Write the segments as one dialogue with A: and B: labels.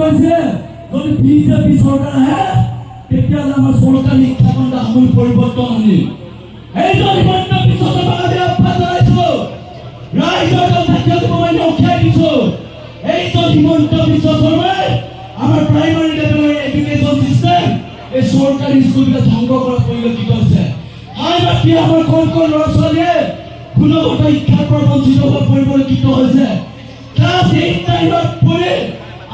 A: কৈছে যদি বিজেপি চৰকাৰ আহে তেতিয়াহ'লে আমাৰ চৰকাৰী শিক্ষাখণ্ড আমূল পৰিৱৰ্তন আনিম। এইজন হিমন্ত বিশ্ব শৰ্মাক আমি আহ্বান জনাইছো, ৰাইজৰ জাতীয় মই ৰখাই দিছো। এইজন হিমন্ত বিশ্ব শৰ্মাই আমাৰ প্ৰাইমাৰী লেভেলৰ এডুকেশ্যন চিষ্টেম এই চৰকাৰী স্কুলবিলাক ধ্বংস কৰা পৰিলক্ষিত হৈছে। আইবাতি আমাৰ কণ ল'ৰা ছোৱালীয়ে গুণগত শিক্ষাৰ পৰা বঞ্চিত হোৱা পৰিলক্ষিত হৈছে। ক্লাছ 8 9ত পঢ়ি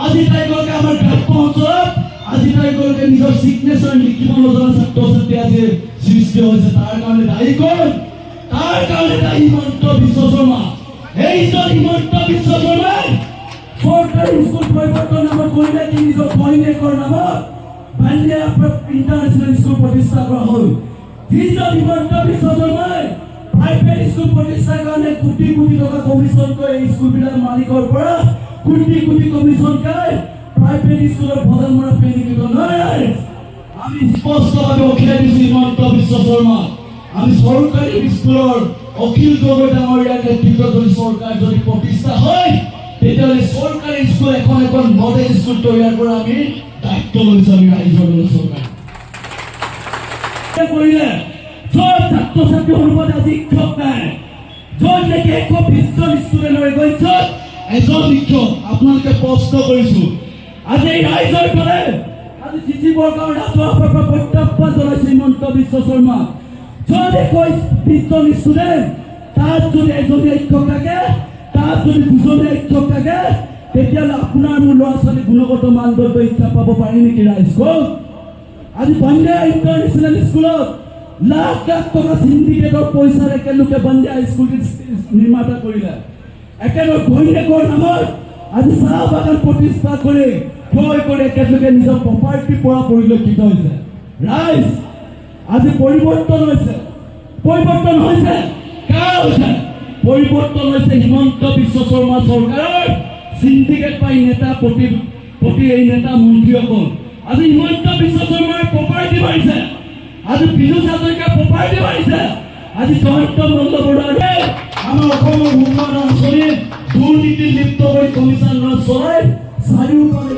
A: আজি তাইগলৈকে আমাৰ গ্ৰাম্য অঞ্চলত আজি তাইগলৈকে নিজৰ চিগনেচাৰ লিখিব নজনা ছাত্ৰ ছাত্ৰী আজি সৃষ্টি হৈছে। তাৰ কাৰণে দায়ী কোন? তাৰ কাৰণে দায়ী হিমন্ত বিশ্ব শৰ্মা। এইজন হিমন্ত বিশ্ব শৰ্মাই চৰকাৰী স্কুল পৰিৱৰ্তন নামত কৰিলে নিজৰ ঘৈণীয়েকৰ নামত বান্দিয়া ইণ্টাৰনেশ্যনেল স্কুল প্ৰতিষ্ঠা কৰা হ'ল। যিজন হিমন্ত বিশ্ব শৰ্মাই প্ৰাইভেট স্কুল প্ৰতিষ্ঠাৰ কাৰণে কোটি কোটি টকা কমিশ্যন কৰি এই স্কুলবিলাক মালিকৰ পৰা কোটি কোটি কমিশ্যন খাই প্ৰাইভেট স্কুলৰ ভজন মৰা পেনিকিত নহয়। আমি স্পষ্টভাৱে উখিয়াই দিছোঁ হিমন্ত বিশ্ব শৰ্মা। আমি চৰকাৰী স্কুলৰ অখিল গগৈ ডাঙৰীয়াৰ নেতৃত্বত যদি চৰকাৰ যদি প্ৰতিষ্ঠা হয় তেতিয়াহ'লে চৰকাৰী স্কুল এখন এখন মডেল স্কুল তৈয়াৰ কৰা আমি দায়িত্ব লৈছোঁ। আমি ৰাইজৰ দলৰ চৰকাৰ কৰিলে য'ত ছাত্ৰ ছাত্ৰী অনুপাত আজি শিক্ষক নাই, য'ত নেকি 120জন ষ্টুডেণ্টৰ এগেইনষ্টত এজন শিক্ষক। আপোনালোকে প্ৰশ্ন কৰিছোঁ আজি এই ৰাইজৰ ফালে আজি চিঠি বৰগাঁৱৰ ৰাজহুৱা পৰা প্ৰত্যাহ্বান জনাইছে হিমন্ত বিশ্ব শৰ্মা। য'ত 120জন ষ্টুডেণ্ট তাত যদি এজনীয়া শিক্ষক থাকে, তাত যদি দুজনীয়া শিক্ষক থাকে তেতিয়াহ'লে আপোনাৰ মোৰ ল'ৰা ছোৱালী গুণগত মানদণ্ড শিক্ষা পাব পাৰি নেকি ৰাইজ? কওক। আজি বান্দিয়া ইণ্টাৰনেশ্যনেল স্কুলত লাখ লাখ টকা চিণ্ডিকেটৰ পইচাৰে একেলোকে বান্দিয়া স্কুল নিৰ্মাতা কৰিলে। একেলগে ঘৈণীয়েকৰ নামত আজি চাহ বাগান প্ৰতিষ্ঠা কৰি ক্ৰয় কৰি একেলগে নিজৰ প্ৰপাৰ্টি পৰা পৰিলক্ষিত হৈছে। ৰাইজ আজি পৰিৱৰ্তন হৈছে। পৰিৱৰ্তন হৈছে কাৰ হৈছে? পৰিৱৰ্তন হৈছে হিমন্ত বিশ্ব শৰ্মা চৰকাৰৰ চিণ্ডিকেট পাই নেতা প্ৰতি এই নেতা মন্ত্ৰীসকল। আজি হিমন্ত বিশ্ব শৰ্মাৰ প্ৰপাৰ্টি বাঢ়িছে, আজি পীযুষ হাজৰিকাৰ প্ৰপাৰ্টি বাঢ়িছে, আজি জয়ন্ত বন্দ্যোপাধ্যায়ে আমাৰ অসমৰ উন্নয়ন আঁচনিত দুৰ্নীতি লিপ্ত কৰি কমিশ্যন ৰাজ চলাই চাৰিওফালে